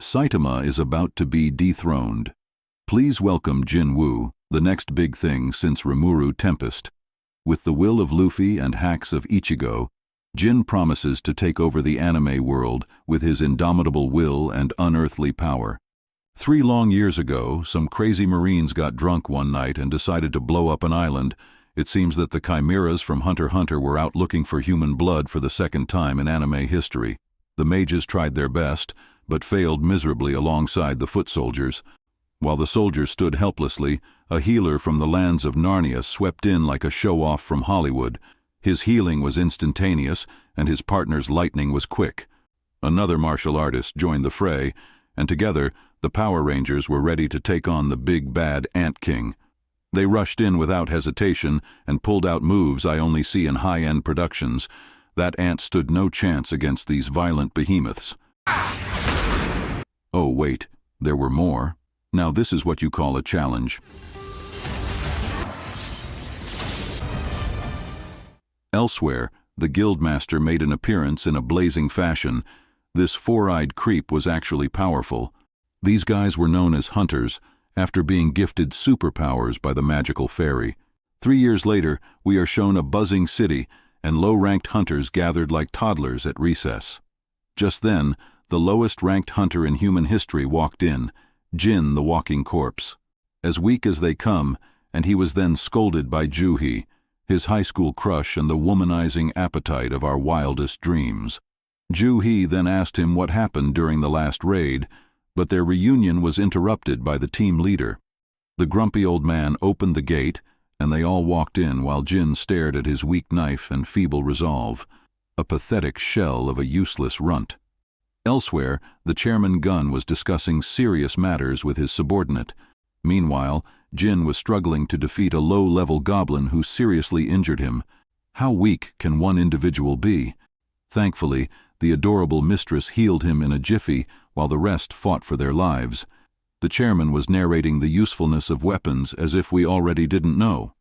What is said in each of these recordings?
Saitama is about to be dethroned. Please welcome Jinwoo, the next big thing since Rimuru Tempest. With the will of Luffy and hacks of Ichigo, Jin promises to take over the anime world with his indomitable will and unearthly power. 3 long years ago, some crazy Marines got drunk one night and decided to blow up an island. It seems that the chimeras from Hunter x Hunter were out looking for human blood for the second time in anime history. The mages tried their best, but failed miserably alongside the foot soldiers. While the soldiers stood helplessly, a healer from the lands of Narnia swept in like a show-off from Hollywood. His healing was instantaneous, and his partner's lightning was quick. Another martial artist joined the fray, and together, the Power Rangers were ready to take on the big bad Ant King. They rushed in without hesitation and pulled out moves I only see in high-end productions. That ant stood no chance against these violent behemoths. Oh wait, there were more. Now this is what you call a challenge. Elsewhere, the Guildmaster made an appearance in a blazing fashion. This 4-eyed creep was actually powerful. These guys were known as hunters, after being gifted superpowers by the magical fairy. 3 years later, we are shown a buzzing city, and low-ranked hunters gathered like toddlers at recess. Just then, the lowest-ranked hunter in human history walked in, Jin the walking corpse. As weak as they come, and he was then scolded by Juhi, his high school crush and the womanizing appetite of our wildest dreams. Juhi then asked him what happened during the last raid, but their reunion was interrupted by the team leader. The grumpy old man opened the gate, and they all walked in while Jin stared at his weak knife and feeble resolve, a pathetic shell of a useless runt. Elsewhere, the Chairman Gun was discussing serious matters with his subordinate. Meanwhile, Jin was struggling to defeat a low-level goblin who seriously injured him. How weak can one individual be? Thankfully, the adorable mistress healed him in a jiffy while the rest fought for their lives. The chairman was narrating the usefulness of weapons as if we already didn't know.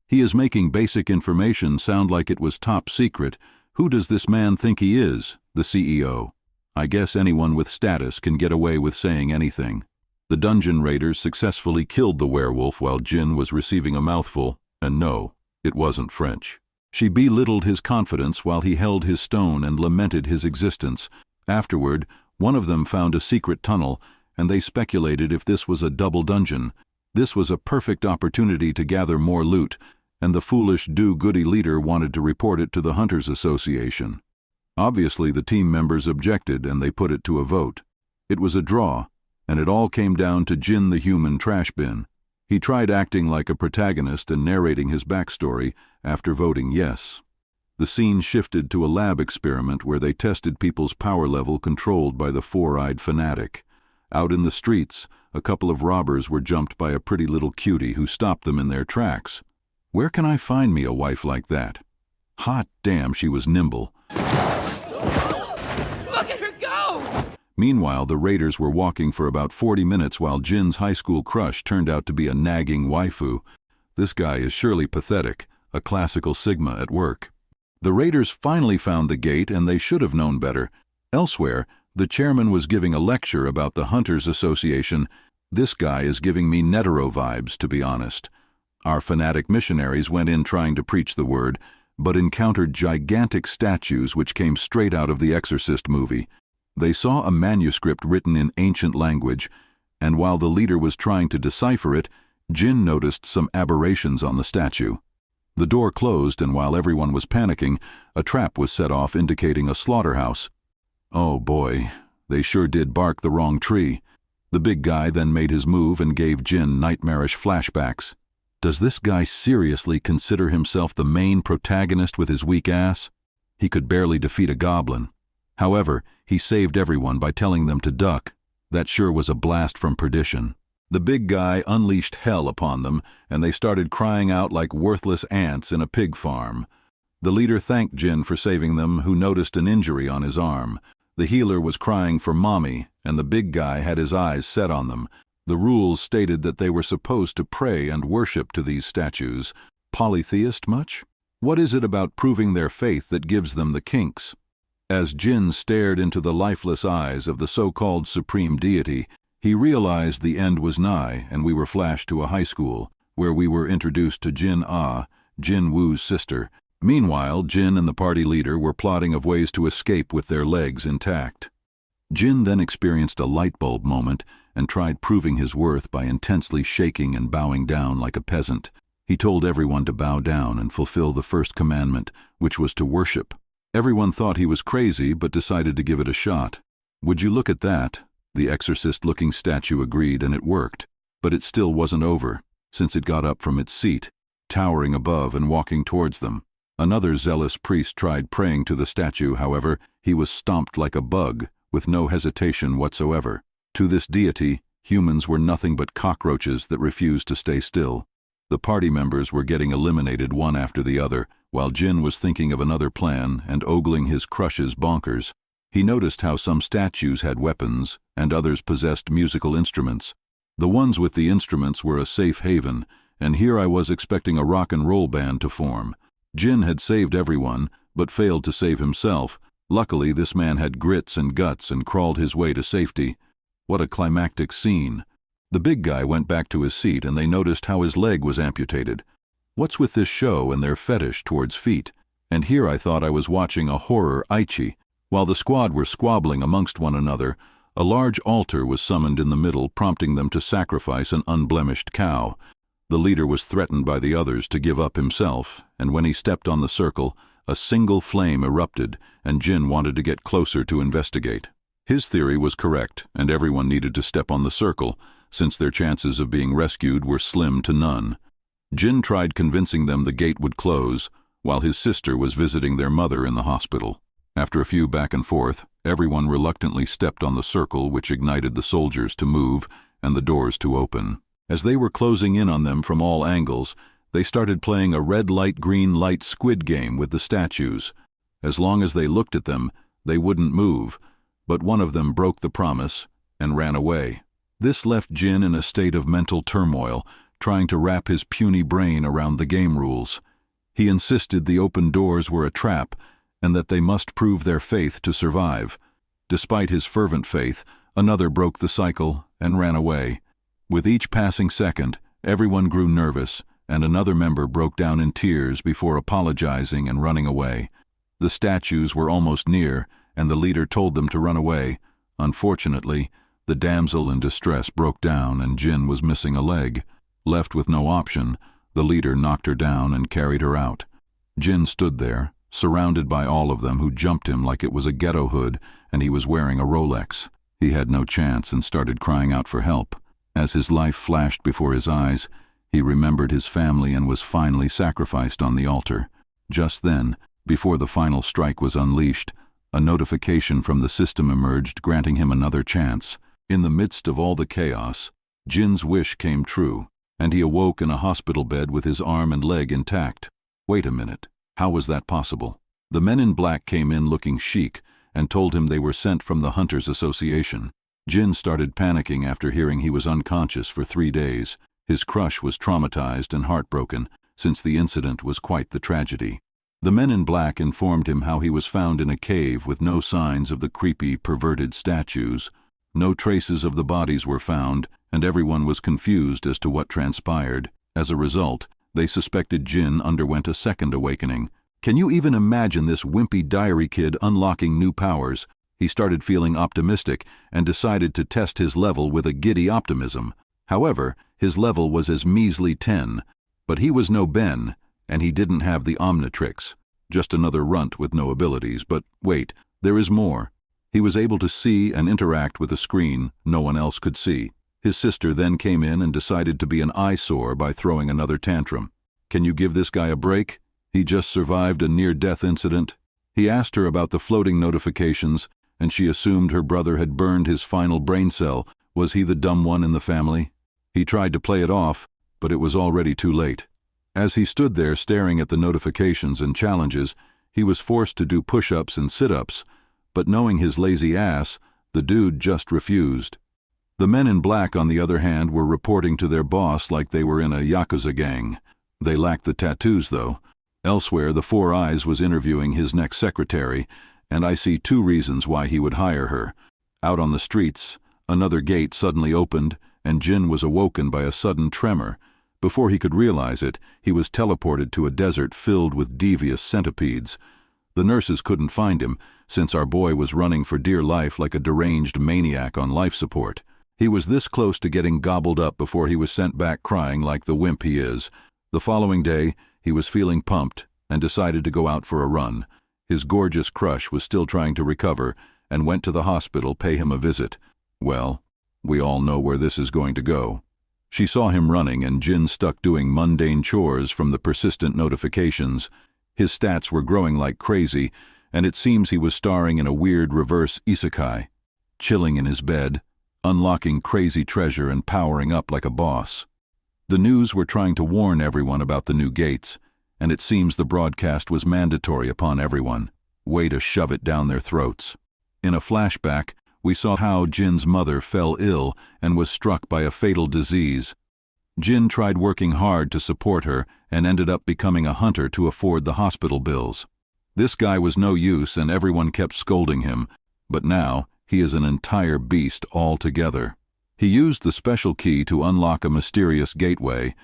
He is making basic information sound like it was top secret. Who does this man think he is? The CEO. I guess anyone with status can get away with saying anything. The dungeon raiders successfully killed the werewolf while Jin was receiving a mouthful, and no, it wasn't French. She belittled his confidence while he held his stone and lamented his existence. Afterward, one of them found a secret tunnel, and they speculated if this was a double dungeon. This was a perfect opportunity to gather more loot, and the foolish do-goody leader wanted to report it to the Hunters Association. Obviously, the team members objected, and they put it to a vote. It was a draw, and it all came down to Jin the human trash bin. He tried acting like a protagonist and narrating his backstory after voting yes. The scene shifted to a lab experiment where they tested people's power level controlled by the 4-eyed fanatic. Out in the streets, a couple of robbers were jumped by a pretty little cutie who stopped them in their tracks. Where can I find me a wife like that? Hot damn, she was nimble. Look at her go! Meanwhile, the raiders were walking for about 40 minutes while Jin's high school crush turned out to be a nagging waifu. This guy is surely pathetic, a classical Sigma at work. The raiders finally found the gate, and they should have known better. Elsewhere, the chairman was giving a lecture about the Hunters Association. This guy is giving me Netero vibes, to be honest. Our fanatic missionaries went in trying to preach the word, but encountered gigantic statues which came straight out of the Exorcist movie. They saw a manuscript written in ancient language, and while the leader was trying to decipher it, Jin noticed some aberrations on the statue. The door closed, and while everyone was panicking, a trap was set off indicating a slaughterhouse. Oh boy, they sure did bark the wrong tree. The big guy then made his move and gave Jin nightmarish flashbacks. Does this guy seriously consider himself the main protagonist with his weak ass? He could barely defeat a goblin. However, he saved everyone by telling them to duck. That sure was a blast from perdition. The big guy unleashed hell upon them, and they started crying out like worthless ants in a pig farm. The leader thanked Jin for saving them, who noticed an injury on his arm. The healer was crying for mommy, and the big guy had his eyes set on them. The rules stated that they were supposed to pray and worship to these statues. Polytheist much? What is it about proving their faith that gives them the kinks? As Jin stared into the lifeless eyes of the so-called supreme deity, he realized the end was nigh, and we were flashed to a high school, where we were introduced to Jinwoo's sister. Meanwhile, Jin and the party leader were plotting of ways to escape with their legs intact. Jin then experienced a light bulb moment and tried proving his worth by intensely shaking and bowing down like a peasant. He told everyone to bow down and fulfill the first commandment, which was to worship. Everyone thought he was crazy, but decided to give it a shot. "Would you look at that?" The exorcist-looking statue agreed, and it worked. But it still wasn't over, since it got up from its seat, towering above and walking towards them. Another zealous priest tried praying to the statue. However, he was stomped like a bug, with no hesitation whatsoever. To this deity, humans were nothing but cockroaches that refused to stay still. The party members were getting eliminated one after the other, while Jin was thinking of another plan and ogling his crushes bonkers. He noticed how some statues had weapons, and others possessed musical instruments. The ones with the instruments were a safe haven, and here I was expecting a rock and roll band to form. Jin had saved everyone, but failed to save himself. Luckily, this man had grits and guts and crawled his way to safety. What a climactic scene. The big guy went back to his seat, and they noticed how his leg was amputated. What's with this show and their fetish towards feet? And here I thought I was watching a horror ichi. While the squad were squabbling amongst one another, a large altar was summoned in the middle, prompting them to sacrifice an unblemished cow. The leader was threatened by the others to give up himself, and when he stepped on the circle, a single flame erupted, and Jin wanted to get closer to investigate. His theory was correct, and everyone needed to step on the circle, since their chances of being rescued were slim to none. Jin tried convincing them the gate would close, while his sister was visiting their mother in the hospital. After a few back and forth, everyone reluctantly stepped on the circle, which ignited the soldiers to move and the doors to open. As they were closing in on them from all angles, they started playing a red light green light squid game with the statues. As long as they looked at them, they wouldn't move, but one of them broke the promise and ran away. This left Jin in a state of mental turmoil, trying to wrap his puny brain around the game rules. He insisted the open doors were a trap, and that they must prove their faith to survive. Despite his fervent faith, another broke the cycle and ran away. With each passing second, everyone grew nervous, and another member broke down in tears before apologizing and running away. The statues were almost near, and the leader told them to run away. Unfortunately, the damsel in distress broke down, and Jin was missing a leg. Left with no option, the leader knocked her down and carried her out. Jin stood there, surrounded by all of them, who jumped him like it was a ghetto hood and he was wearing a Rolex. He had no chance and started crying out for help. As his life flashed before his eyes, he remembered his family and was finally sacrificed on the altar. Just then, before the final strike was unleashed, a notification from the system emerged, granting him another chance. In the midst of all the chaos, Jin's wish came true, and he awoke in a hospital bed with his arm and leg intact. Wait a minute, how was that possible? The men in black came in looking chic and told him they were sent from the Hunters Association. Jin started panicking after hearing he was unconscious for 3 days. His crush was traumatized and heartbroken, since the incident was quite the tragedy. The men in black informed him how he was found in a cave with no signs of the creepy, perverted statues. No traces of the bodies were found, and everyone was confused as to what transpired. As a result, they suspected Jin underwent a second awakening. Can you even imagine this wimpy diary kid unlocking new powers? He started feeling optimistic and decided to test his level with a giddy optimism. However, his level was as measly 10, but he was no Ben, and he didn't have the Omnitrix. Just another runt with no abilities, but wait, there is more. He was able to see and interact with a screen no one else could see. His sister then came in and decided to be an eyesore by throwing another tantrum. Can you give this guy a break? He just survived a near-death incident. He asked her about the floating notifications, and she assumed her brother had burned his final brain cell. Was he the dumb one in the family? He tried to play it off, but it was already too late. As he stood there staring at the notifications and challenges, he was forced to do push-ups and sit-ups, but knowing his lazy ass, the dude just refused. The men in black, on the other hand, were reporting to their boss like they were in a Yakuza gang. They lacked the tattoos, though. Elsewhere, the Four Eyes was interviewing his next secretary, and I see 2 reasons why he would hire her. Out on the streets, another gate suddenly opened, and Jin was awoken by a sudden tremor. Before he could realize it, he was teleported to a desert filled with devious centipedes. The nurses couldn't find him, since our boy was running for dear life like a deranged maniac on life support. He was this close to getting gobbled up before he was sent back crying like the wimp he is. The following day, he was feeling pumped and decided to go out for a run. His gorgeous crush was still trying to recover and went to the hospital pay him a visit. Well, we all know where this is going to go. She saw him running and Jin stuck doing mundane chores from the persistent notifications. His stats were growing like crazy, and it seems he was starring in a weird reverse isekai, chilling in his bed, unlocking crazy treasure and powering up like a boss. The news were trying to warn everyone about the new gates, and it seems the broadcast was mandatory upon everyone. Way to shove it down their throats. In a flashback, we saw how Jin's mother fell ill and was struck by a fatal disease. Jin tried working hard to support her and ended up becoming a hunter to afford the hospital bills. This guy was no use and everyone kept scolding him, but now he is an entire beast altogether. He used the special key to unlock a mysterious gateway,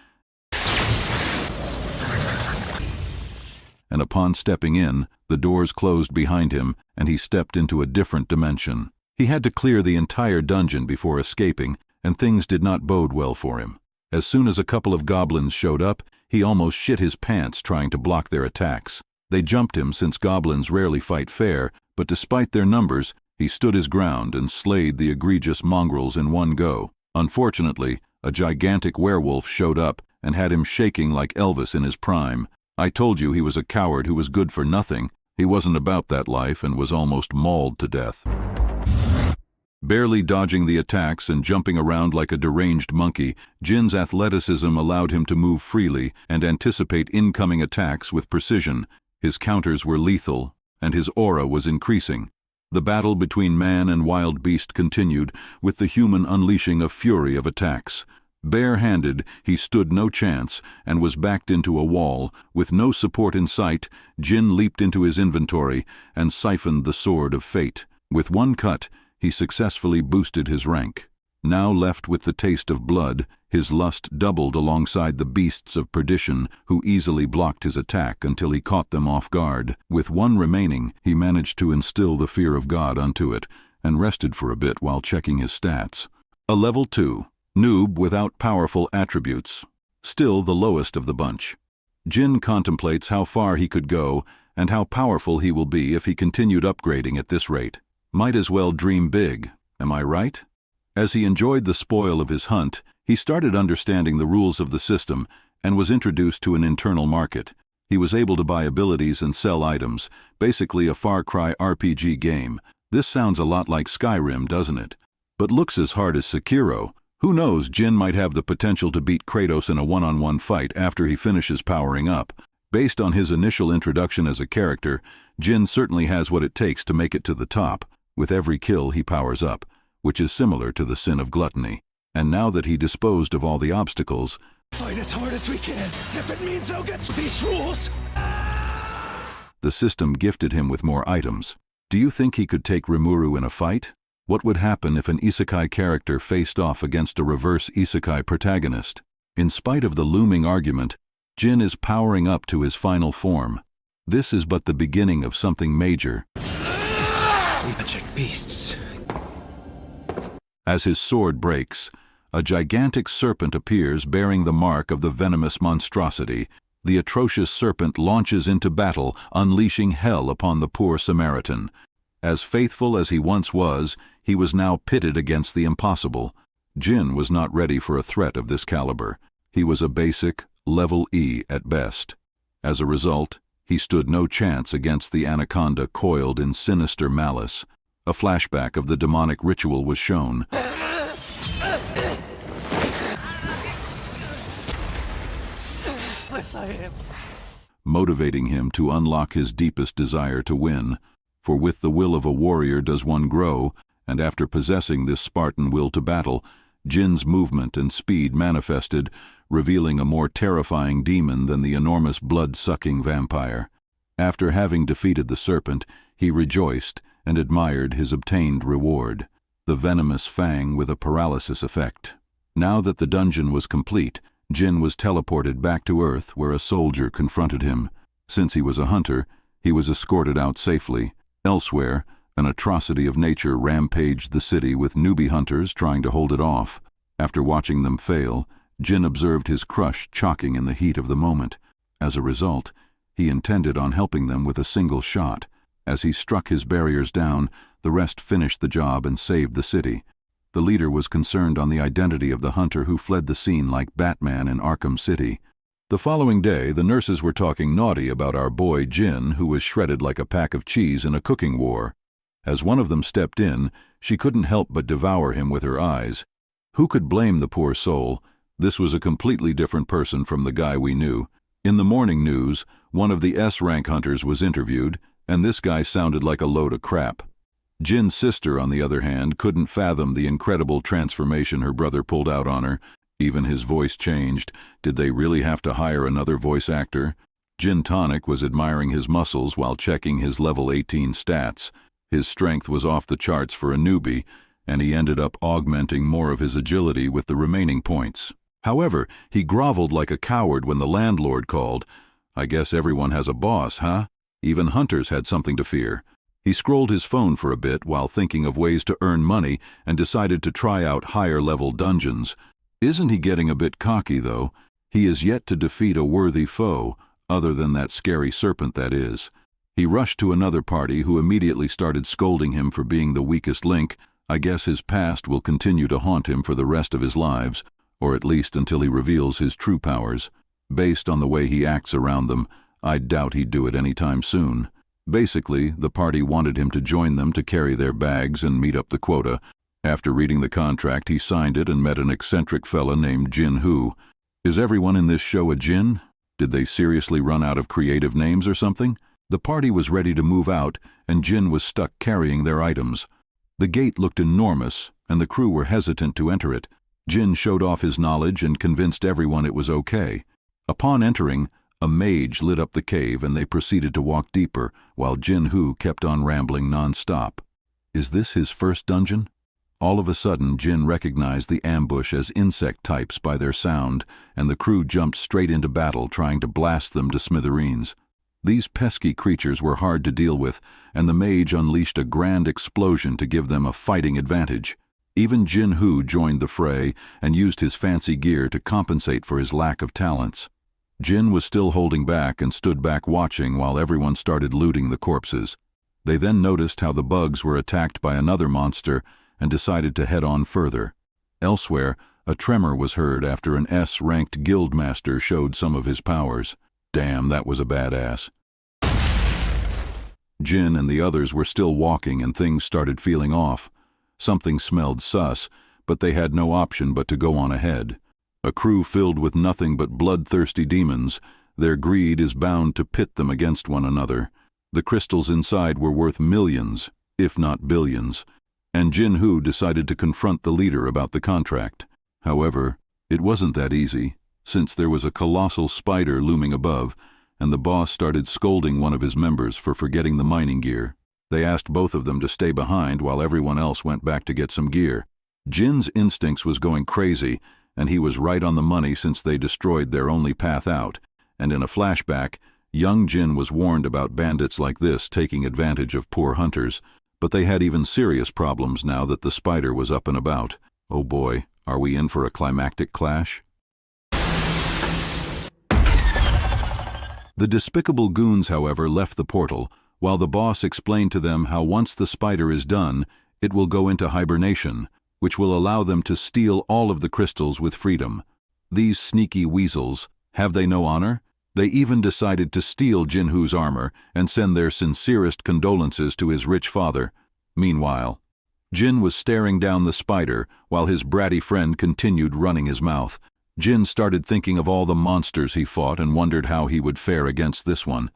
and upon stepping in, the doors closed behind him and he stepped into a different dimension. He had to clear the entire dungeon before escaping, and things did not bode well for him. As soon as a couple of goblins showed up, he almost shit his pants trying to block their attacks. They jumped him since goblins rarely fight fair, but despite their numbers, he stood his ground and slayed the egregious mongrels in one go. Unfortunately, a gigantic werewolf showed up and had him shaking like Elvis in his prime. I told you he was a coward who was good for nothing. He wasn't about that life and was almost mauled to death. Barely dodging the attacks and jumping around like a deranged monkey, Jin's athleticism allowed him to move freely and anticipate incoming attacks with precision. His counters were lethal, and his aura was increasing. The battle between man and wild beast continued, with the human unleashing a fury of attacks. Bare-handed, he stood no chance and was backed into a wall. With no support in sight, Jin leaped into his inventory and siphoned the sword of fate. With one cut, he successfully boosted his rank. Now left with the taste of blood, his lust doubled alongside the beasts of perdition, who easily blocked his attack until he caught them off guard. With one remaining, he managed to instill the fear of God unto it, and rested for a bit while checking his stats. A level 2, noob without powerful attributes. Still the lowest of the bunch. Jin contemplates how far he could go, and how powerful he will be if he continued upgrading at this rate. Might as well dream big, am I right? As he enjoyed the spoil of his hunt, he started understanding the rules of the system and was introduced to an internal market. He was able to buy abilities and sell items, basically a Far Cry RPG game. This sounds a lot like Skyrim, doesn't it? But looks as hard as Sekiro. Who knows, Jin might have the potential to beat Kratos in a one-on-one fight after he finishes powering up. Based on his initial introduction as a character, Jin certainly has what it takes to make it to the top. With every kill he powers up, which is similar to the sin of gluttony. And now that he disposed of all the obstacles, fight as hard as we can, if it means I'll get these rules. The system gifted him with more items. Do you think he could take Rimuru in a fight? What would happen if an isekai character faced off against a reverse isekai protagonist? In spite of the looming argument, Jin is powering up to his final form. This is but the beginning of something major. Magic beasts. As his sword breaks, a gigantic serpent appears bearing the mark of the venomous monstrosity. The atrocious serpent launches into battle, unleashing hell upon the poor Samaritan. As faithful as he once was, he was now pitted against the impossible. Jin was not ready for a threat of this caliber. He was a basic, level E at best. As a result, he stood no chance against the anaconda coiled in sinister malice. A flashback of the demonic ritual was shown. Yes, I am. Motivating him to unlock his deepest desire to win. For with the will of a warrior does one grow, and after possessing this Spartan will to battle, Jin's movement and speed manifested, revealing a more terrifying demon than the enormous blood-sucking vampire. After having defeated the serpent, He rejoiced and admired his obtained reward, the venomous fang with a paralysis effect. Now that the dungeon was complete, Jin was teleported back to Earth where a soldier confronted him. Since he was a hunter, he was escorted out safely. Elsewhere, an atrocity of nature rampaged the city with newbie hunters trying to hold it off. After watching them fail, Jin observed his crush chalking in the heat of the moment. As a result, he intended on helping them with a single shot. As he struck his barriers down, the rest finished the job and saved the city. The leader was concerned on the identity of the hunter who fled the scene like Batman in Arkham City. The following day, the nurses were talking naughty about our boy Jin, who was shredded like a pack of cheese in a cooking war. As one of them stepped in, she couldn't help but devour him with her eyes. Who could blame the poor soul? This was a completely different person from the guy we knew. In the morning news, one of the S-rank hunters was interviewed, and this guy sounded like a load of crap. Jin's sister, on the other hand, couldn't fathom the incredible transformation her brother pulled out on her. Even his voice changed. Did they really have to hire another voice actor? Jin Tonic was admiring his muscles while checking his level 18 stats. His strength was off the charts for a newbie, and he ended up augmenting more of his agility with the remaining points. However, he groveled like a coward when the landlord called. I guess everyone has a boss, huh? Even hunters had something to fear. He scrolled his phone for a bit while thinking of ways to earn money and decided to try out higher-level dungeons. Isn't he getting a bit cocky, though? He is yet to defeat a worthy foe, other than that scary serpent, that is. He rushed to another party who immediately started scolding him for being the weakest link. I guess his past will continue to haunt him for the rest of his lives, or at least until he reveals his true powers. Based on the way he acts around them, I doubt he'd do it anytime soon. Basically, the party wanted him to join them to carry their bags and meet up the quota. After reading the contract, he signed it and met an eccentric fella named Jinwoo. Is everyone in this show a Jin? Did they seriously run out of creative names or something? The party was ready to move out, and Jin was stuck carrying their items. The gate looked enormous, and the crew were hesitant to enter it. Jin showed off his knowledge and convinced everyone it was okay. Upon entering, a mage lit up the cave and they proceeded to walk deeper, while Jinwoo kept on rambling non-stop. Is this his first dungeon? All of a sudden, Jin recognized the ambush as insect types by their sound, and the crew jumped straight into battle trying to blast them to smithereens. These pesky creatures were hard to deal with, and the mage unleashed a grand explosion to give them a fighting advantage. Even Jinwoo joined the fray and used his fancy gear to compensate for his lack of talents. Jin was still holding back and stood back watching while everyone started looting the corpses. They then noticed how the bugs were attacked by another monster and decided to head on further. Elsewhere, a tremor was heard after an S-ranked guildmaster showed some of his powers. Damn, that was a badass. Jin and the others were still walking and things started feeling off. Something smelled sus, but they had no option but to go on ahead. A crew filled with nothing but bloodthirsty demons, their greed is bound to pit them against one another. The crystals inside were worth millions, if not billions, and Jinwoo decided to confront the leader about the contract. However, it wasn't that easy, since there was a colossal spider looming above, and the boss started scolding one of his members for forgetting the mining gear. They asked both of them to stay behind while everyone else went back to get some gear. Jin's instincts was going crazy, and he was right on the money since they destroyed their only path out, and in a flashback, young Jin was warned about bandits like this taking advantage of poor hunters, but they had even serious problems now that the spider was up and about. Oh boy, are we in for a climactic clash? The despicable goons, however, left the portal, while the boss explained to them how once the spider is done, it will go into hibernation, which will allow them to steal all of the crystals with freedom. These sneaky weasels, have they no honor? They even decided to steal Jinwoo's armor and send their sincerest condolences to his rich father. Meanwhile, Jin was staring down the spider while his bratty friend continued running his mouth. Jin started thinking of all the monsters he fought and wondered how he would fare against this one.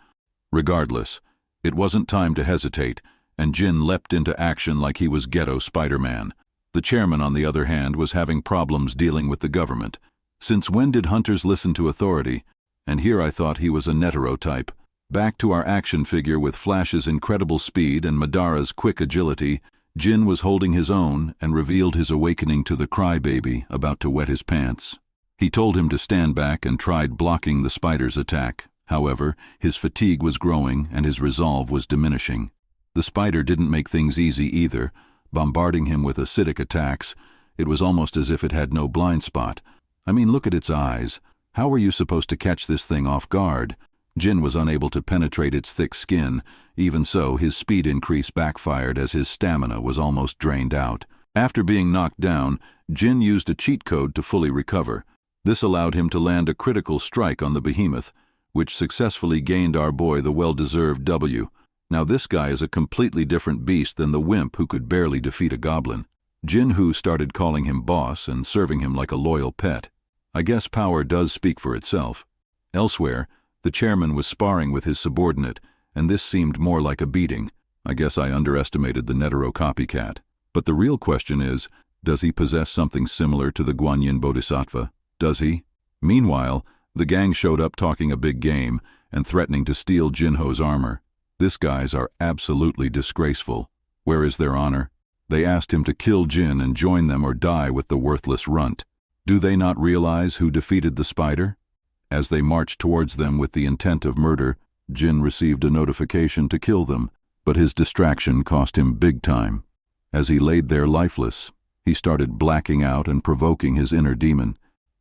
Regardless, it wasn't time to hesitate, and Jin leapt into action like he was ghetto Spider-Man. The chairman, on the other hand, was having problems dealing with the government. Since when did hunters listen to authority? And here I thought he was a netero type. Back to our action figure with Flash's incredible speed and Madara's quick agility, Jin was holding his own and revealed his awakening to the crybaby about to wet his pants. He told him to stand back and tried blocking the spider's attack. However, his fatigue was growing and his resolve was diminishing. The spider didn't make things easy either, bombarding him with acidic attacks. It was almost as if it had no blind spot. I mean, look at its eyes. How were you supposed to catch this thing off guard? Jin was unable to penetrate its thick skin. Even so, his speed increase backfired as his stamina was almost drained out. After being knocked down, Jin used a cheat code to fully recover. This allowed him to land a critical strike on the behemoth, which successfully gained our boy the well-deserved W. Now this guy is a completely different beast than the wimp who could barely defeat a goblin. Jinwoo started calling him boss and serving him like a loyal pet. I guess power does speak for itself. Elsewhere, the chairman was sparring with his subordinate, and this seemed more like a beating. I guess I underestimated the Netero copycat. But the real question is, does he possess something similar to the Guanyin Bodhisattva? Does he? Meanwhile, the gang showed up talking a big game and threatening to steal Jinho's armor. These guys are absolutely disgraceful. Where is their honor? They asked him to kill Jin and join them or die with the worthless runt. Do they not realize who defeated the spider? As they marched towards them with the intent of murder, Jin received a notification to kill them, but his distraction cost him big time. As he laid there lifeless, he started blacking out and provoking his inner demon.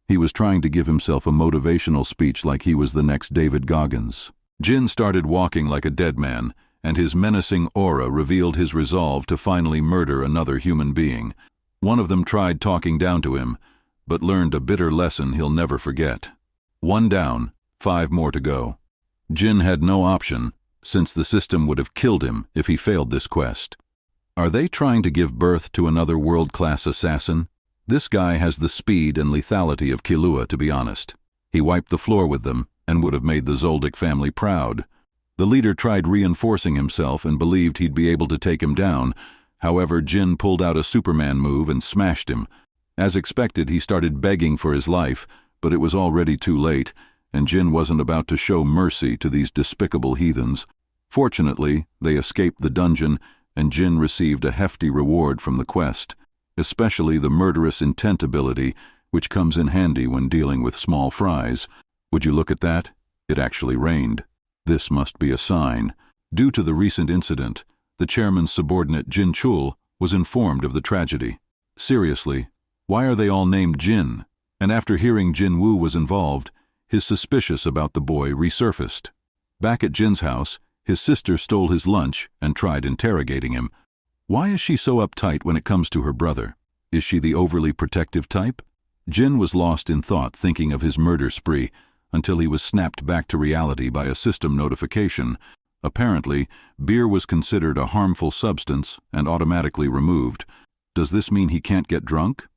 He was trying to give himself a motivational speech like he was the next David Goggins. Jin started walking like a dead man, and his menacing aura revealed his resolve to finally murder another human being. One of them tried talking down to him, but learned a bitter lesson he'll never forget. 1 down, 5 more to go. Jin had no option, since the system would have killed him if he failed this quest. Are they trying to give birth to another world-class assassin? This guy has the speed and lethality of Killua, to be honest. He wiped the floor with them and would have made the Zoldyck family proud. The leader tried reinforcing himself and believed he'd be able to take him down. However, Jin pulled out a Superman move and smashed him. As expected, he started begging for his life, but it was already too late, and Jin wasn't about to show mercy to these despicable heathens. Fortunately, they escaped the dungeon, and Jin received a hefty reward from the quest, especially the murderous intent ability, which comes in handy when dealing with small fries. Would you look at that? It actually rained. This must be a sign. Due to the recent incident, the chairman's subordinate Jin Chul was informed of the tragedy. Seriously, why are they all named Jin? And after hearing Jinwoo was involved, his suspicious about the boy resurfaced. Back at Jin's house, his sister stole his lunch and tried interrogating him. Why is she so uptight when it comes to her brother? Is she the overly protective type? Jin was lost in thought thinking of his murder spree until he was snapped back to reality by a system notification. Apparently, beer was considered a harmful substance and automatically removed. Does this mean he can't get drunk?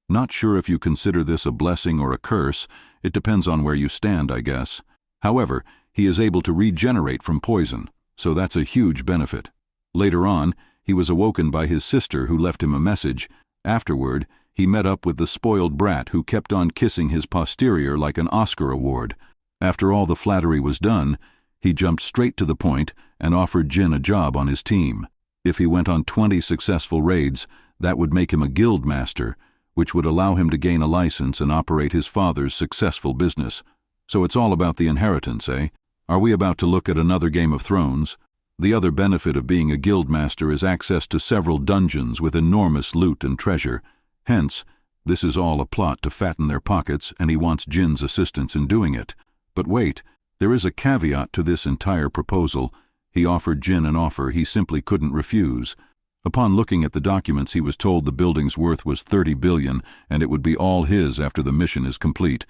Not sure if you consider this a blessing or a curse. It depends on where you stand, I guess. However, he is able to regenerate from poison, so that's a huge benefit. Later on, he was awoken by his sister who left him a message. Afterward, he met up with the spoiled brat who kept on kissing his posterior like an Oscar award. After all the flattery was done, he jumped straight to the point and offered Jin a job on his team. If he went on 20 successful raids, that would make him a guild master, which would allow him to gain a license and operate his father's successful business. So it's all about the inheritance, eh? Are we about to look at another Game of Thrones? The other benefit of being a guild master is access to several dungeons with enormous loot and treasure. Hence, this is all a plot to fatten their pockets, and he wants Jin's assistance in doing it. But wait, there is a caveat to this entire proposal. He offered Jin an offer he simply couldn't refuse. Upon looking at the documents, he was told the building's worth was 30 billion, and it would be all his after the mission is complete.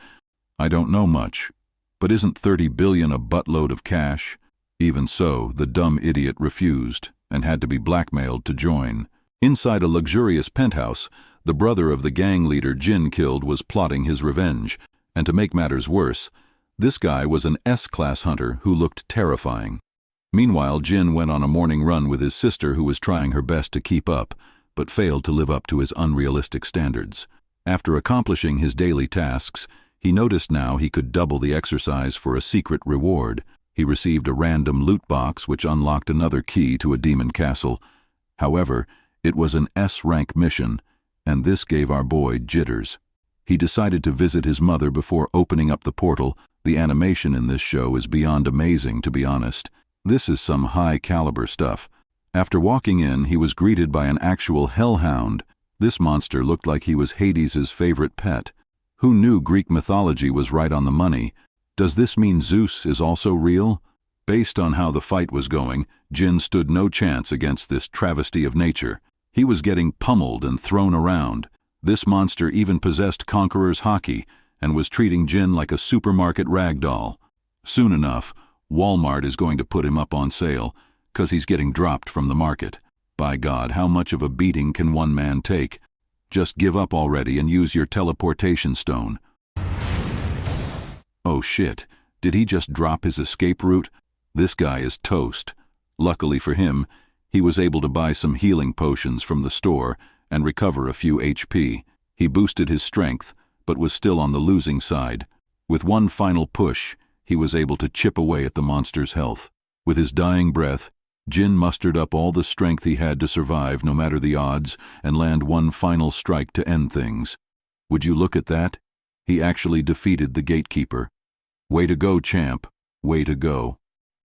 I don't know much, but isn't 30 billion a buttload of cash? Even so, the dumb idiot refused, and had to be blackmailed to join. Inside a luxurious penthouse, the brother of the gang leader Jin killed was plotting his revenge, and to make matters worse, this guy was an S-class hunter who looked terrifying. Meanwhile, Jin went on a morning run with his sister who was trying her best to keep up, but failed to live up to his unrealistic standards. After accomplishing his daily tasks, he noticed now he could double the exercise for a secret reward. He received a random loot box which unlocked another key to a demon castle. However, it was an S-rank mission, and this gave our boy jitters. He decided to visit his mother before opening up the portal. The animation in this show is beyond amazing, to be honest. This is some high-caliber stuff. After walking in, he was greeted by an actual hellhound. This monster looked like he was Hades's favorite pet. Who knew Greek mythology was right on the money? Does this mean Zeus is also real? Based on how the fight was going, Jin stood no chance against this travesty of nature. He was getting pummeled and thrown around. This monster even possessed Conqueror's haki and was treating Jin like a supermarket rag doll. Soon enough, Walmart is going to put him up on sale, 'cause he's getting dropped from the market. By God, how much of a beating can one man take? Just give up already and use your teleportation stone. Oh shit, did he just drop his escape route? This guy is toast. Luckily for him, he was able to buy some healing potions from the store and recover a few HP. He boosted his strength, but was still on the losing side. With one final push, he was able to chip away at the monster's health. With his dying breath, Jin mustered up all the strength he had to survive no matter the odds and land one final strike to end things. Would you look at that? He actually defeated the gatekeeper. Way to go, champ. Way to go.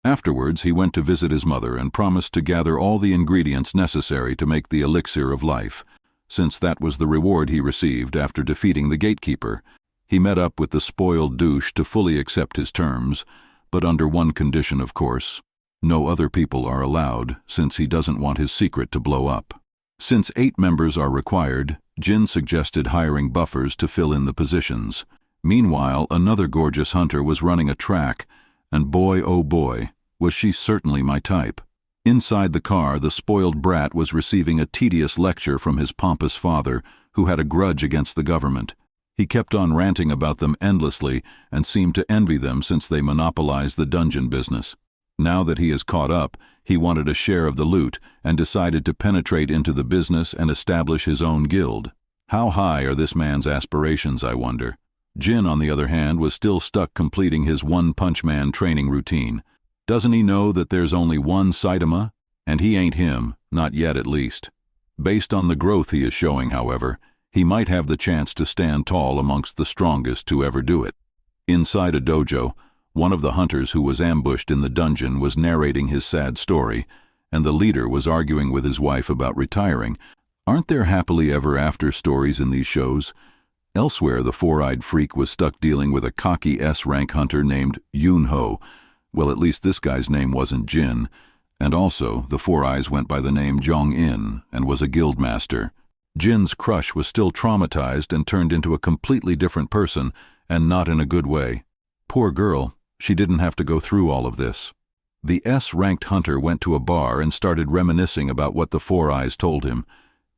Afterwards, he went to visit his mother and promised to gather all the ingredients necessary to make the elixir of life, since that was the reward he received after defeating the gatekeeper. He met up with the spoiled douche to fully accept his terms, but under one condition, of course. No other people are allowed, since he doesn't want his secret to blow up. Since 8 members are required, Jin suggested hiring buffers to fill in the positions. Meanwhile, another gorgeous hunter was running a track, and boy, oh boy, was she certainly my type. Inside the car, the spoiled brat was receiving a tedious lecture from his pompous father, who had a grudge against the government. He kept on ranting about them endlessly and seemed to envy them since they monopolized the dungeon business. Now that he is caught up, he wanted a share of the loot and decided to penetrate into the business and establish his own guild. How high are this man's aspirations, I wonder? Jin, on the other hand, was still stuck completing his One-Punch Man training routine. Doesn't he know that there's only one Saitama? And he ain't him, not yet at least. Based on the growth he is showing, however, he might have the chance to stand tall amongst the strongest to ever do it. Inside a dojo, one of the hunters who was ambushed in the dungeon was narrating his sad story, and the leader was arguing with his wife about retiring. Aren't there happily ever after stories in these shows? Elsewhere, the four-eyed freak was stuck dealing with a cocky S-rank hunter named Yunho. Well, at least this guy's name wasn't Jin. And also, the Four Eyes went by the name Jong-in and was a guild master. Jin's crush was still traumatized and turned into a completely different person, and not in a good way. Poor girl, she didn't have to go through all of this. The S-ranked hunter went to a bar and started reminiscing about what the Four Eyes told him.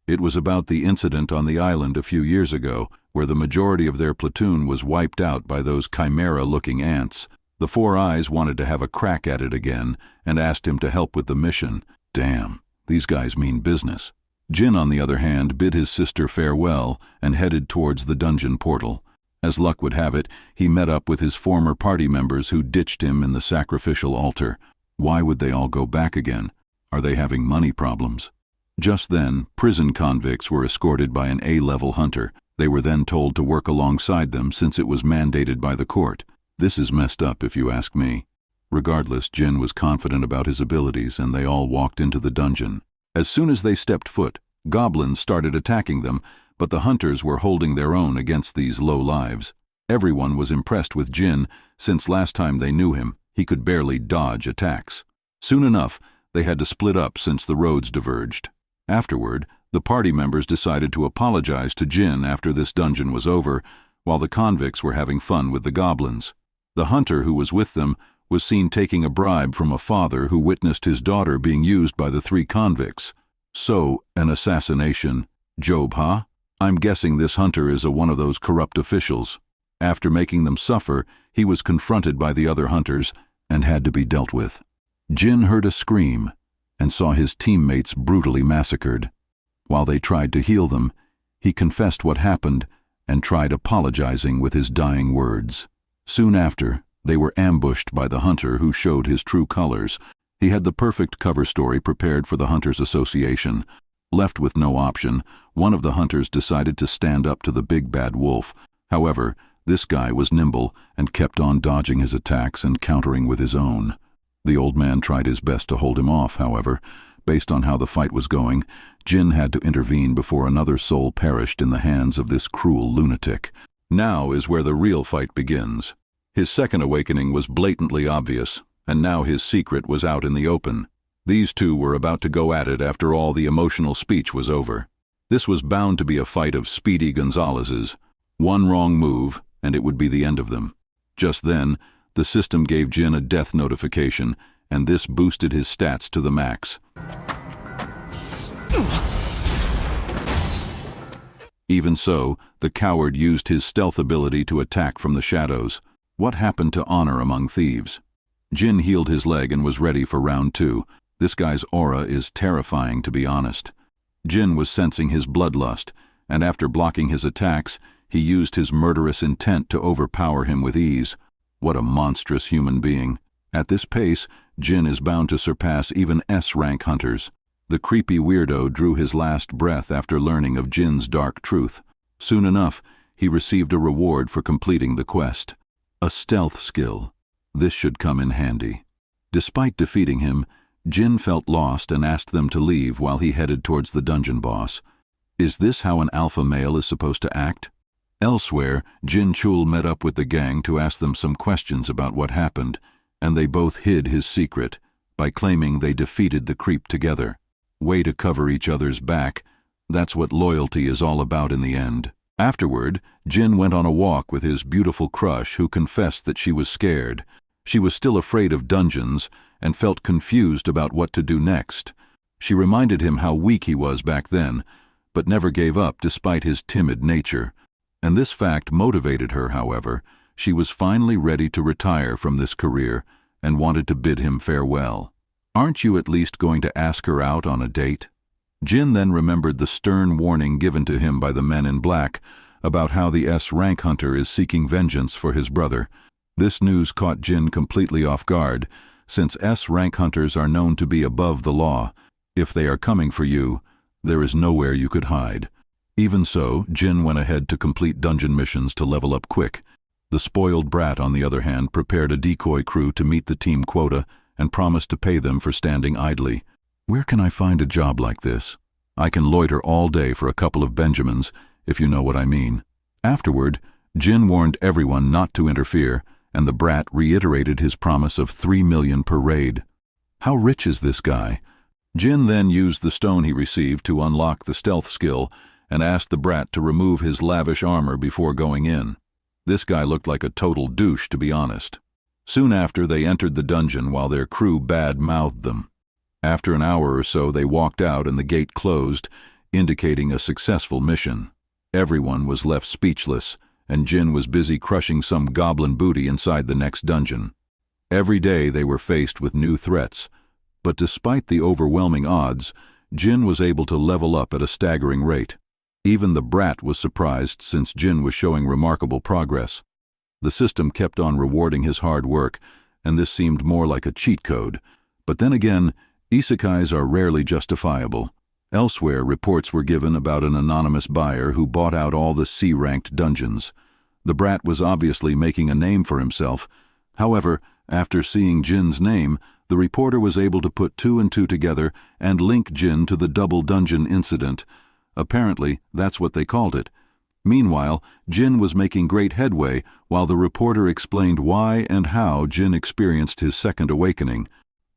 It was about the incident on the island a few years ago, where the majority of their platoon was wiped out by those chimera-looking ants. The Four Eyes wanted to have a crack at it again and asked him to help with the mission. Damn, these guys mean business. Jin, on the other hand, bid his sister farewell and headed towards the dungeon portal. As luck would have it, he met up with his former party members who ditched him in the sacrificial altar. Why would they all go back again? Are they having money problems? Just then, prison convicts were escorted by an A-level hunter. They were then told to work alongside them since it was mandated by the court. This is messed up if you ask me. Regardless, Jin was confident about his abilities and they all walked into the dungeon. As soon as they stepped foot, goblins started attacking them, but the hunters were holding their own against these low lives. Everyone was impressed with Jin, since last time they knew him, he could barely dodge attacks. Soon enough, they had to split up since the roads diverged. Afterward, the party members decided to apologize to Jin after this dungeon was over, while the convicts were having fun with the goblins. The hunter who was with them was seen taking a bribe from a father who witnessed his daughter being used by the 3 convicts. So, an assassination. Job, huh? I'm guessing this hunter is one of those corrupt officials. After making them suffer, he was confronted by the other hunters and had to be dealt with. Jin heard a scream and saw his teammates brutally massacred. While they tried to heal them, he confessed what happened and tried apologizing with his dying words. Soon after, They were ambushed by the hunter who showed his true colors. He had the perfect cover story prepared for the Hunters Association. Left with no option, one of the hunters decided to stand up to the big bad wolf. However, this guy was nimble and kept on dodging his attacks and countering with his own. The old man tried his best to hold him off, however. Based on how the fight was going, Jin had to intervene before another soul perished in the hands of this cruel lunatic. Now is where the real fight begins. His second awakening was blatantly obvious, and now his secret was out in the open. These two were about to go at it after all the emotional speech was over. This was bound to be a fight of Speedy Gonzalez's. One wrong move, and it would be the end of them. Just then, the system gave Jin a death notification, and this boosted his stats to the max. Even so, the coward used his stealth ability to attack from the shadows. What happened to honor among thieves? Jin healed his leg and was ready for round 2. This guy's aura is terrifying, to be honest. Jin was sensing his bloodlust, and after blocking his attacks, he used his murderous intent to overpower him with ease. What a monstrous human being. At this pace, Jin is bound to surpass even S-rank hunters. The creepy weirdo drew his last breath after learning of Jin's dark truth. Soon enough, he received a reward for completing the quest. A stealth skill. This should come in handy. Despite defeating him, Jin felt lost and asked them to leave while he headed towards the dungeon boss. Is this how an alpha male is supposed to act? Elsewhere, Ainz Ooal met up with the gang to ask them some questions about what happened, and they both hid his secret by claiming they defeated the creep together. Way to cover each other's back. That's what loyalty is all about in the end. Afterward, Jin went on a walk with his beautiful crush who confessed that she was scared. She was still afraid of dungeons and felt confused about what to do next. She reminded him how weak he was back then, but never gave up despite his timid nature. And this fact motivated her, however. She was finally ready to retire from this career and wanted to bid him farewell. Aren't you at least going to ask her out on a date? Jin then remembered the stern warning given to him by the men in black about how the S-rank hunter is seeking vengeance for his brother. This news caught Jin completely off guard, since S-rank hunters are known to be above the law. If they are coming for you, there is nowhere you could hide. Even so, Jin went ahead to complete dungeon missions to level up quick. The spoiled brat, on the other hand, prepared a decoy crew to meet the team quota and promised to pay them for standing idly. Where can I find a job like this? I can loiter all day for a couple of Benjamins, if you know what I mean. Afterward, Jin warned everyone not to interfere, and the brat reiterated his promise of 3 million per raid. How rich is this guy? Jin then used the stone he received to unlock the stealth skill and asked the brat to remove his lavish armor before going in. This guy looked like a total douche, to be honest. Soon after, they entered the dungeon while their crew bad-mouthed them. After an hour or so, they walked out and the gate closed, indicating a successful mission. Everyone was left speechless, and Jin was busy crushing some goblin booty inside the next dungeon. Every day they were faced with new threats, but despite the overwhelming odds, Jin was able to level up at a staggering rate. Even the brat was surprised since Jin was showing remarkable progress. The system kept on rewarding his hard work, and this seemed more like a cheat code. But then again, isekais are rarely justifiable. Elsewhere, reports were given about an anonymous buyer who bought out all the C-ranked dungeons. The brat was obviously making a name for himself. However, after seeing Jin's name, the reporter was able to put 2 and 2 together and link Jin to the double dungeon incident. Apparently, that's what they called it. Meanwhile, Jin was making great headway while the reporter explained why and how Jin experienced his second awakening.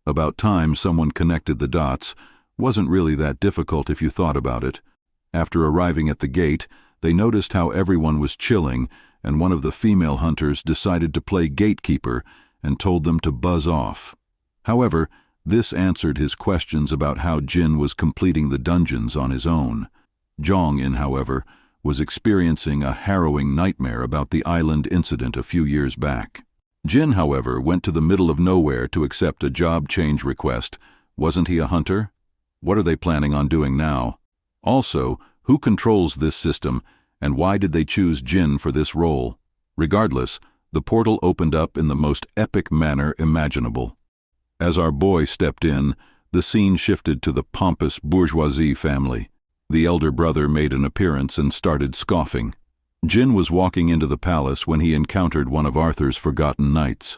About time someone connected the dots. Wasn't really that difficult if you thought about it. After arriving at the gate, they noticed how everyone was chilling, and one of the female hunters decided to play gatekeeper and told them to buzz off. However, this answered his questions about how Jin was completing the dungeons on his own. Jong-in, however, was experiencing a harrowing nightmare about the island incident a few years back. Jin, however, went to the middle of nowhere to accept a job change request. Wasn't he a hunter? What are they planning on doing now? Also, who controls this system, and why did they choose Jin for this role? Regardless, The portal opened up in the most epic manner imaginable. As our boy stepped in, the scene shifted to the pompous bourgeoisie family. The elder brother made an appearance and started scoffing. Jin was walking into the palace when he encountered one of Arthur's forgotten knights.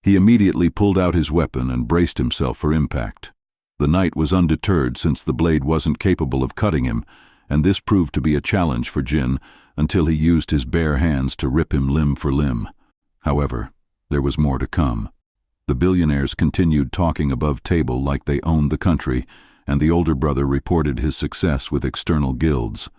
He immediately pulled out his weapon and braced himself for impact. The knight was undeterred since the blade wasn't capable of cutting him, and this proved to be a challenge for Jin until he used his bare hands to rip him limb for limb. However, there was more to come. The billionaires continued talking above table like they owned the country, and the older brother reported his success with external guilds.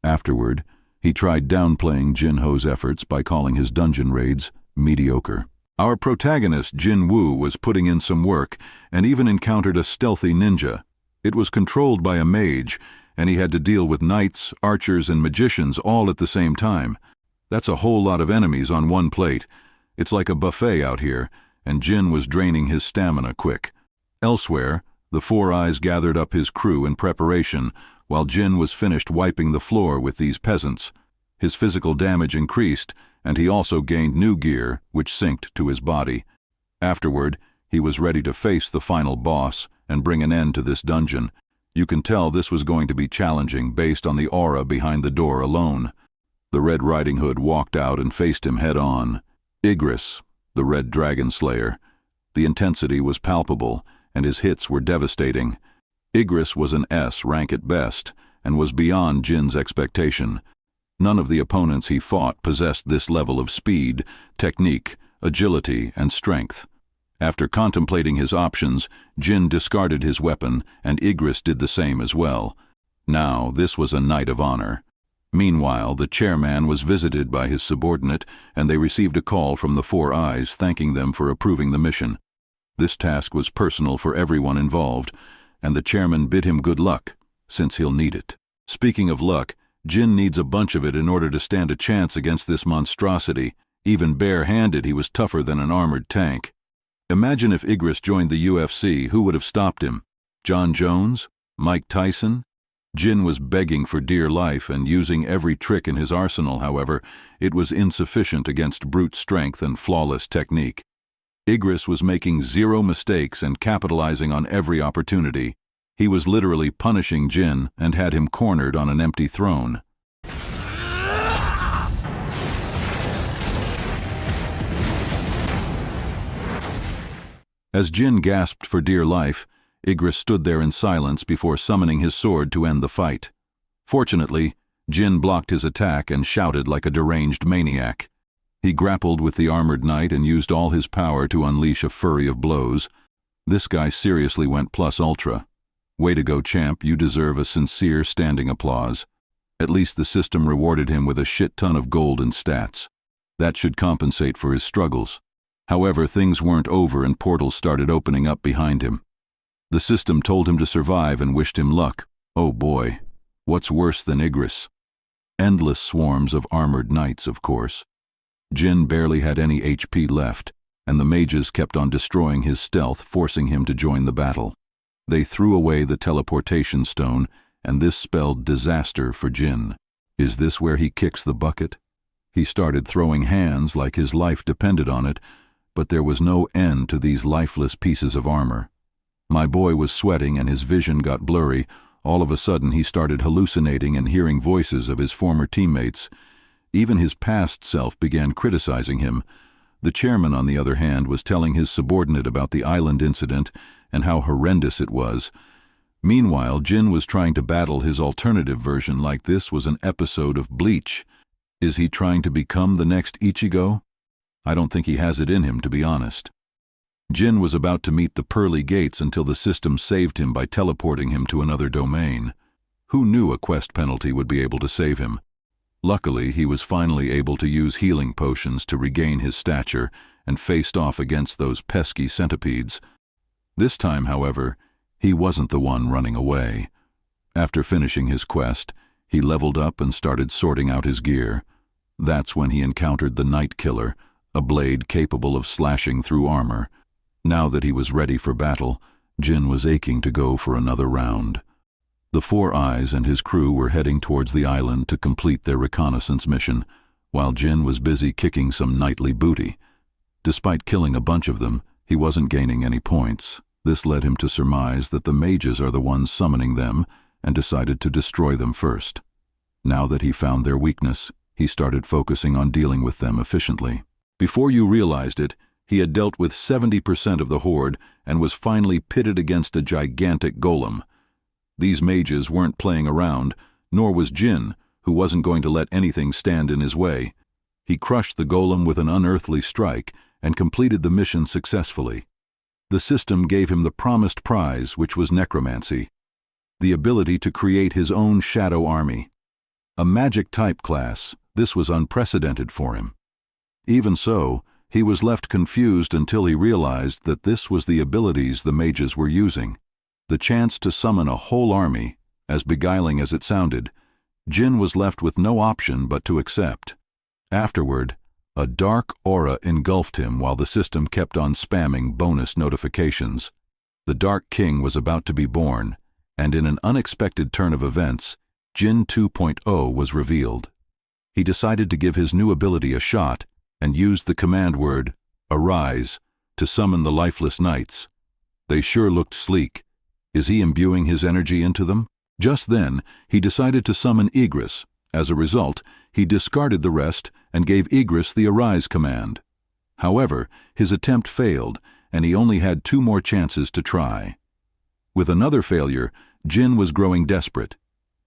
Afterward, he tried downplaying Jinho's efforts by calling his dungeon raids mediocre. Our protagonist, Jinwoo, was putting in some work and even encountered a stealthy ninja. It was controlled by a mage, and he had to deal with knights, archers, and magicians all at the same time. That's a whole lot of enemies on one plate. It's like a buffet out here, and Jin was draining his stamina quick. Elsewhere, the Four Eyes gathered up his crew in preparation, while Jin was finished wiping the floor with these peasants. His physical damage increased, and he also gained new gear, which synced to his body. Afterward, he was ready to face the final boss and bring an end to this dungeon. You can tell this was going to be challenging based on the aura behind the door alone. The Red Riding Hood walked out and faced him head-on. Igris, the Red Dragon Slayer. The intensity was palpable, and his hits were devastating. Igris was an S rank at best, and was beyond Jin's expectation. None of the opponents he fought possessed this level of speed, technique, agility, and strength. After contemplating his options, Jin discarded his weapon, and Igris did the same as well. Now, this was a night of honor. Meanwhile, the chairman was visited by his subordinate, and they received a call from the Four Eyes thanking them for approving the mission. This task was personal for everyone involved, and the chairman bid him good luck, since he'll need it. Speaking of luck, Jin needs a bunch of it in order to stand a chance against this monstrosity. Even bare-handed, he was tougher than an armored tank. Imagine if Igris joined the UFC, who would have stopped him? John Jones? Mike Tyson? Jin was begging for dear life and using every trick in his arsenal. However, it was insufficient against brute strength and flawless technique. Igris was making zero mistakes and capitalizing on every opportunity. He was literally punishing Jin and had him cornered on an empty throne. As Jin gasped for dear life, Igris stood there in silence before summoning his sword to end the fight. Fortunately, Jin blocked his attack and shouted like a deranged maniac. He grappled with the armored knight and used all his power to unleash a flurry of blows. This guy seriously went plus ultra. Way to go, champ, you deserve a sincere standing applause. At least the system rewarded him with a shit ton of gold and stats. That should compensate for his struggles. However, things weren't over and portals started opening up behind him. The system told him to survive and wished him luck. Oh boy, what's worse than Igris? Endless swarms of armored knights, of course. Jin barely had any HP left, and the mages kept on destroying his stealth, forcing him to join the battle. They threw away the teleportation stone, and this spelled disaster for Jin. Is this where he kicks the bucket? He started throwing hands like his life depended on it, but there was no end to these lifeless pieces of armor. My boy was sweating and his vision got blurry. All of a sudden he started hallucinating and hearing voices of his former teammates. Even his past self began criticizing him. The chairman, on the other hand, was telling his subordinate about the island incident and how horrendous it was. Meanwhile, Jin was trying to battle his alternative version like this was an episode of Bleach. Is he trying to become the next Ichigo? I don't think he has it in him, to be honest. Jin was about to meet the pearly gates until the system saved him by teleporting him to another domain. Who knew a quest penalty would be able to save him? Luckily, he was finally able to use healing potions to regain his stature and faced off against those pesky centipedes. This time, however, he wasn't the one running away. After finishing his quest, he leveled up and started sorting out his gear. That's when he encountered the Night Killer, a blade capable of slashing through armor. Now that he was ready for battle, Jin was aching to go for another round. The Four Eyes and his crew were heading towards the island to complete their reconnaissance mission. while Jin was busy kicking some nightly booty. Despite killing a bunch of them, he wasn't gaining any points. This led him to surmise that the mages are the ones summoning them, and decided to destroy them first. Now that he found their weakness, he started focusing on dealing with them efficiently. Before you realized it, he had dealt with 70% of the horde and was finally pitted against a gigantic golem. These mages weren't playing around, nor was Jin, who wasn't going to let anything stand in his way. He crushed the golem with an unearthly strike and completed the mission successfully. The system gave him the promised prize, which was necromancy, the ability to create his own shadow army. A magic type class, this was unprecedented for him. Even so, he was left confused until he realized that this was the abilities the mages were using. The chance to summon a whole army, as beguiling as it sounded, Jin was left with no option but to accept. Afterward, a dark aura engulfed him while the system kept on spamming bonus notifications. The Dark King was about to be born, and in an unexpected turn of events, Jin 2.0 was revealed. He decided to give his new ability a shot and used the command word, "Arise," to summon the lifeless knights. They sure looked sleek. Is he imbuing his energy into them? Just then, he decided to summon Igris. As a result, he discarded the rest and gave Igris the Arise command. However, his attempt failed, and he only had 2 more chances to try. With another failure, Jin was growing desperate.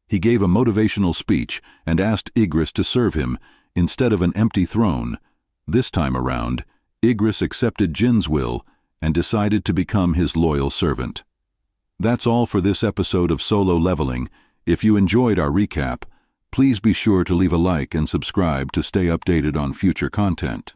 He gave a motivational speech and asked Igris to serve him instead of an empty throne. This time around, Igris accepted Jin's will and decided to become his loyal servant. That's all for this episode of Solo Leveling. If you enjoyed our recap, please be sure to leave a like and subscribe to stay updated on future content.